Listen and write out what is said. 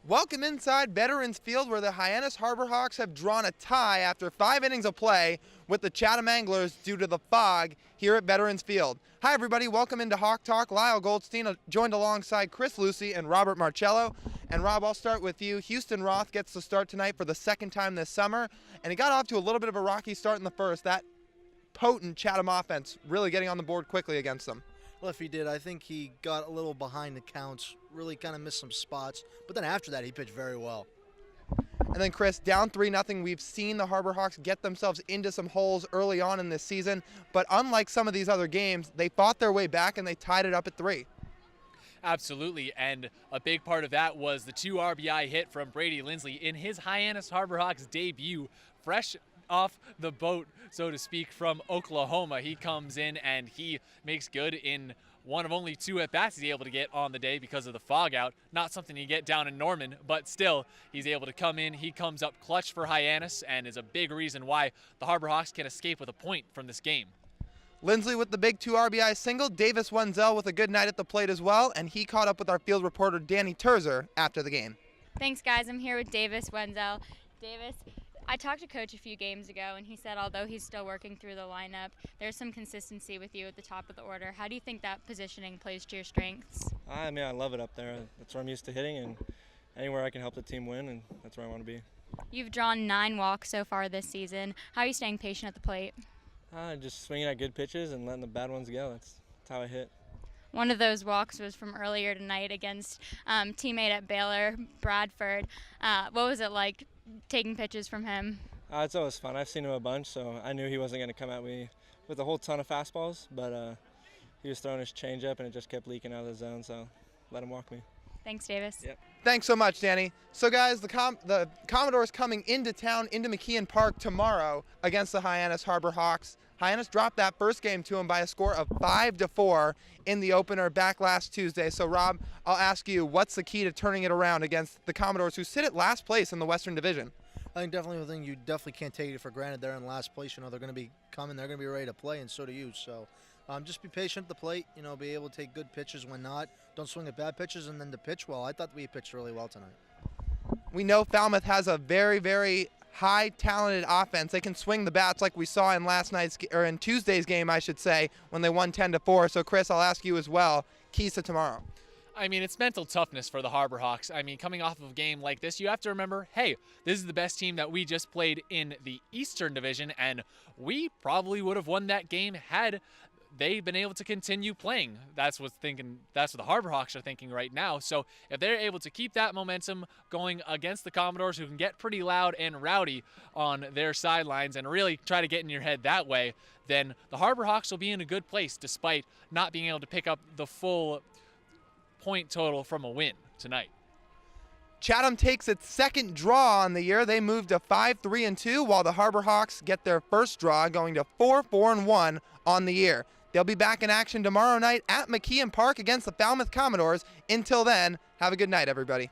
Welcome inside Veterans Field, where the Hyannis Harbor Hawks have drawn a tie after 5 innings of play with the Chatham Anglers due to the fog here at Veterans Field. Hi everybody, welcome into Hawk Talk. Lyle Goldstein joined alongside Chris Lucy and Robert Marcello. And Rob, I'll start with you. Houston Roth gets the start tonight for the second time this summer, and he got off to a little bit of a rocky start in the first. That potent Chatham offense really getting on the board quickly against them. Well, if he did, I think he got a little behind the counts, really kind of missed some spots. But then after that, he pitched very well. And then, Chris, down 3-0, we've seen the Harbor Hawks get themselves into some holes early on in this season. But unlike some of these other games, they fought their way back and they tied it up at 3. Absolutely, and a big part of that was the 2 RBI hit from Brady Lindsley in his Hyannis Harbor Hawks debut, fresh off the boat, so to speak, from Oklahoma. He comes in and he makes good in one of only 2 at-bats he's able to get on the day because of the fog out. Not something you get down in Norman, but still, he's able to come in. He comes up clutch for Hyannis and is a big reason why the Harbor Hawks can escape with a point from this game. Lindsley with the big 2 RBI single, Davis Wendzel with a good night at the plate as well, and he caught up with our field reporter Dani Terzer after the game. Thanks, guys. I'm here with Davis Wendzel. Davis, I talked to Coach a few games ago, and he said although he's still working through the lineup, there's some consistency with you at the top of the order. How do you think that positioning plays to your strengths? I mean, I love it up there. That's where I'm used to hitting, and anywhere I can help the team win, and that's where I want to be. You've drawn 9 walks so far this season. How are you staying patient at the plate? Just swinging at good pitches and letting the bad ones go. That's how I hit. One of those walks was from earlier tonight against teammate at Baylor, Bradford. What was it like taking pitches from him? It's always fun. I've seen him a bunch, so I knew he wasn't going to come at me with a whole ton of fastballs, but he was throwing his changeup and it just kept leaking out of the zone, so let him walk me. Thanks, Davis. Yep. Thanks so much, Dani. So, guys, the Commodores coming into town, into McKeon Park tomorrow against the Hyannis Harbor Hawks. Hyannis dropped that first game to him by a score of 5-4 in the opener back last Tuesday. So, Rob, I'll ask you, what's the key to turning it around against the Commodores, who sit at last place in the Western Division? I think definitely one thing you definitely can't take it for granted. They're in last place. You know, they're going to be coming. They're going to be ready to play, and so do you. So just be patient at the plate. You know, be able to take good pitches when not. Don't swing at bad pitches, and then to pitch well. I thought we pitched really well tonight. We know Falmouth has a very, very high talented offense. They can swing the bats like we saw in Tuesday's game, I should say, when they won 10-4. So, Chris, I'll ask you as well. Keys to tomorrow. I mean, it's mental toughness for the Harbor Hawks. I mean, coming off of a game like this, you have to remember, hey, this is the best team that we just played in the Eastern Division, and we probably would have won that game had they been able to continue playing. That's what the Harbor Hawks are thinking right now. So if they're able to keep that momentum going against the Commodores, who can get pretty loud and rowdy on their sidelines and really try to get in your head that way, then the Harbor Hawks will be in a good place despite not being able to pick up the full point total from a win tonight. Chatham takes its second draw on the year. They move to 5-3-2, while the Harbor Hawks get their first draw, going to 4-4-1 on the year. They'll be back in action tomorrow night at McKeon Park against the Falmouth Commodores. Until then, have a good night, everybody.